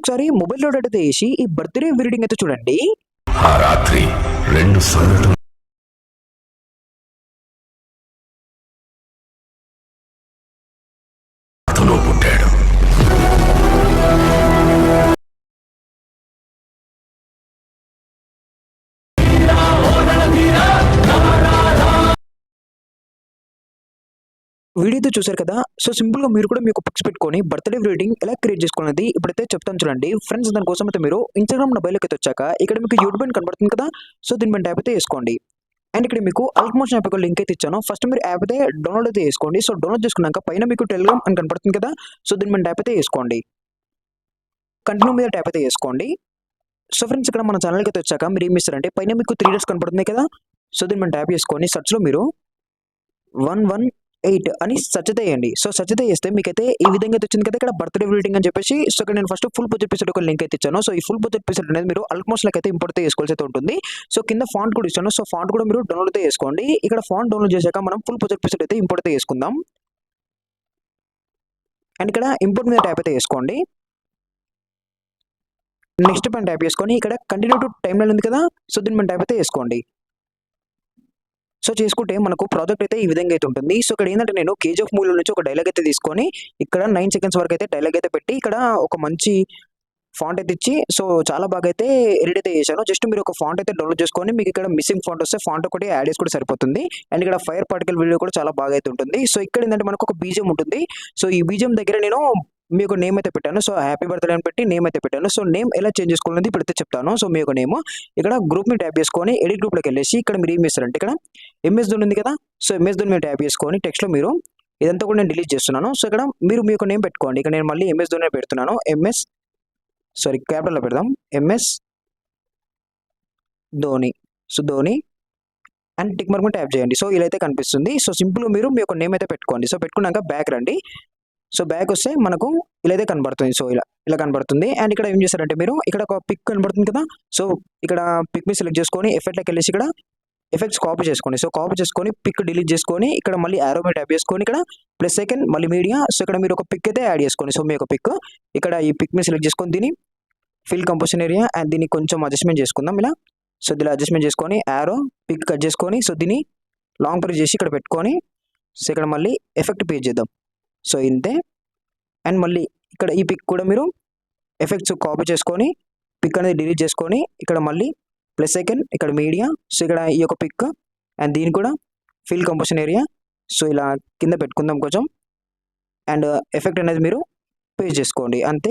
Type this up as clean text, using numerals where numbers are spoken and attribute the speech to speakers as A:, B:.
A: ఒకసారి మొబైల్లో డేటా చేసి ఈ బర్త్డే రీడింగ్ అయితే చూడండి.
B: ఆ రాత్రి 2 సంఘటనలు అతను పుట్టాడు.
A: వీడియో అయితే చూసారు కదా. సో సింపుల్ గా మీరు కూడా మీకు పిక్స్ పెట్టుకొని బర్త్డే రీడింగ్ ఎలా క్రియేట్ చేసుకోవాలనేది ఇప్పుడైతే చెప్తాను చూడండి ఫ్రెండ్స్. దానికోసం అయితే మీరు ఇన్స్టాగ్రామ్ మొబైల్కి అయితే వచ్చాక ఇక్కడ మీకు యూట్యూబ్ అని కనబడుతుంది కదా. సో దీని మీద ట్యాప్ అయితే వేసుకోండి. అండ్ ఇక్కడ మీకు అల్ట్మోషన్ యాప్ లింక్ అయితే ఇచ్చాను. ఫస్ట్ మీరు యాప్ అయితే డౌన్లోడ్ అయితే చేసుకోండి. సో డౌన్లోడ్ చేసుకున్నాక పైన మీకు టెలిగ్రామ్ అని కనపడుతుంది కదా. సో దీని మీద ట్యాప్ అయితే వేసుకోండి. కంటిన్యూ మీద ట్యాప్ అయితే వేసుకోండి. సో ఫ్రెండ్స్ ఇక్కడ మన ఛానల్కి అయితే వచ్చాక మీరు ఏం చేస్తారంటే పైన మీకు 3 డేస్ కనపడుతున్నాయి కదా. సో దీని మీద ట్యాప్ చేసుకొని సెర్చ్లో మీరు 118 అని సెర్చ్ అయితే చేయండి. సో సెర్చ్ అయితే చేస్తే మీకైతే ఈ విధంగా అయితే వచ్చింది కదా ఇక్కడ బర్త్డే రీడింగ్ అని చెప్పేసి. సో ఇక్కడ నేను ఫస్ట్ ఫుల్ బడ్జెట్ ఎపిసోడ్ ఒక లింక్ అయితే ఇచ్చాను. సో ఈ ఫుల్ బడ్జెట్ ఎపిసోడ్ అనేది మీరు ఆల్మోస్ట్ లైక్ అయితే ఇంపోర్ట్ చేసుకోవాల్సి అయితే ఉంటుంది. సో కింద ఫాంట్ కూడా ఇస్తాను. సో ఫాంట్ కూడా మీరు డౌన్లోడ్ అయితే చేసుకోండి. ఇక్కడ ఫాంట్ డౌన్లోడ్ చేశాక మనం ఫుల్ బడ్జెట్ ఎపిసోడ్ అయితే ఇంపోర్ట్ అయితే చేసుకుందాం. అండ్ ఇక్కడ ఇంపోర్ట్ మీద ట్యాప్ అయితే వేసుకోండి. నెక్స్ట్ పైన ట్యాప్ చేసుకొని ఇక్కడ కంటిన్యూ టు టైమ్ లైన్ ఉంది కదా. సో దీని మీద ట్యాప్ అయితే వేసుకోండి. సో చేసుకుంటే మనకు ప్రాజెక్ట్ అయితే ఈ విధంగా అయితే ఉంటుంది. సో ఇక్కడ ఏంటంటే నేను కేజీఎఫ్ మూవీ నుంచి ఒక డైలాగ్ అయితే తీసుకొని ఇక్కడ 9 సెకండ్స్ వరకు అయితే డైలాగ్ అయితే పెట్టి ఇక్కడ ఒక మంచి ఫాంట్ అయితే ఇచ్చి సో చాలా బాగా అయితే ఎడిట్ అయితే చేశాను. జస్ట్ మీరు ఒక ఫాంట్ అయితే డౌన్లోడ్ చేసుకొని మీకు ఇక్కడ మిస్సింగ్ ఫాంట్ వస్తే ఫాంట్ ఒకటి యాడ్ చేసి కూడా సరిపోతుంది. అండ్ ఇక్కడ ఫైర్ పార్టికల్ వీడియో కూడా చాలా బాగా అయితే ఉంటుంది. సో ఇక్కడ ఏంటంటే మనకు ఒక బీజియం ఉంటుంది. సో ఈ బీజియం దగ్గర నేను మీకు నేమ్ అయితే పెట్టాను. సో హ్యాపీ బర్త్డే అని పెట్టి నేమ్ అయితే పెట్టాను. సో నేమ్ ఎలా చేంజ్ చేసుకోవాలని ఇప్పుడైతే చెప్తాను. సో మీ యొక్క నేమ్ ఇక్కడ గ్రూప్ ని ట్యాప్ చేసుకొని ఎడిట్ గ్రూప్ లోకి వెళ్ళేసి ఇక్కడ మీరు ఏం చేస్తారంటే ఇక్కడ ఎంఎస్ ధోని ఉంది కదా. సో ఎంఎస్ ధోని మీరు ట్యాప్ చేసుకొని టెక్స్ట్ లో మీరు ఇదంతా కూడా నేను డిలీట్ చేస్తున్నాను. సో ఇక్కడ మీరు మీ యొక్క నేమ్ పెట్టుకోండి. ఇక్కడ నేను మళ్ళీ ఎంఎస్ ధోని పెడుతున్నాను. క్యాపిటల్లో పెడదాం. MS Dhoni. So Dhoni and tick mark tap చేయండి. సో ఇలా అయితే కనిపిస్తుంది. సో సింపుల్ మీరు మీ యొక్క నేమ్ అయితే పెట్టుకోండి. సో పెట్టుకున్నాక బ్యాక్ రండి. సో బ్యాక్ వస్తే మనకు ఇలా అయితే కనబడుతుంది. సో ఇలా కనబడుతుంది. అండ్ ఇక్కడ ఏం చేస్తారంటే మీరు ఇక్కడ ఒక పిక్ కనబడుతుంది కదా. సో ఇక్కడ పిక్ మీ సెలెక్ట్ చేసుకొని ఎఫెక్ట్లోకి వెళ్ళేసి ఇక్కడ ఎఫెక్ట్స్ కాపీ చేసుకోండి. సో కాపీ చేసుకొని పిక్ డిలీట్ చేసుకొని ఇక్కడ మళ్ళీ ఆరో మీద ట్యాప్ చేసుకొని ఇక్కడ ప్లస్ సెకండ్ మళ్ళీ మీడియా. సో ఇక్కడ మీరు ఒక పిక్ అయితే యాడ్ చేసుకోండి. సో మీ యొక్క పిక్ ఇక్కడ ఈ పిక్ మీ సెలెక్ట్ చేసుకొని దీన్ని ఫిల్ కంపోజిషన్ ఏరియా అండ్ దీన్ని కొంచెం అడ్జస్ట్మెంట్ చేసుకుందాం ఇలా. సో దీనిలో అడ్జస్ట్మెంట్ చేసుకొని ఆరో పిక్ కట్ చేసుకొని సో దీన్ని లాంగ్ ప్రెస్ చేసి ఇక్కడ పెట్టుకొని సో ఇక్కడ మళ్ళీ ఎఫెక్ట్ పేజ్ చేద్దాం. సో ఇంతే. అండ్ మళ్ళీ ఇక్కడ ఈ పిక్ కూడా మీరు ఎఫెక్ట్స్ కాపీ చేసుకొని పిక్ అనేది డిలీట్ చేసుకొని ఇక్కడ మళ్ళీ ప్లస్ సెకండ్ ఇక్కడ మీడియా. సో ఇక్కడ ఈ యొక్క పిక్ అండ్ దీన్ని కూడా ఫిల్ కంపోజిషన్ ఏరియా. సో ఇలా కింద పెట్టుకుందాం కొంచెం. అండ్ ఎఫెక్ట్ అనేది మీరు పేజ్ చేసుకోండి అంతే.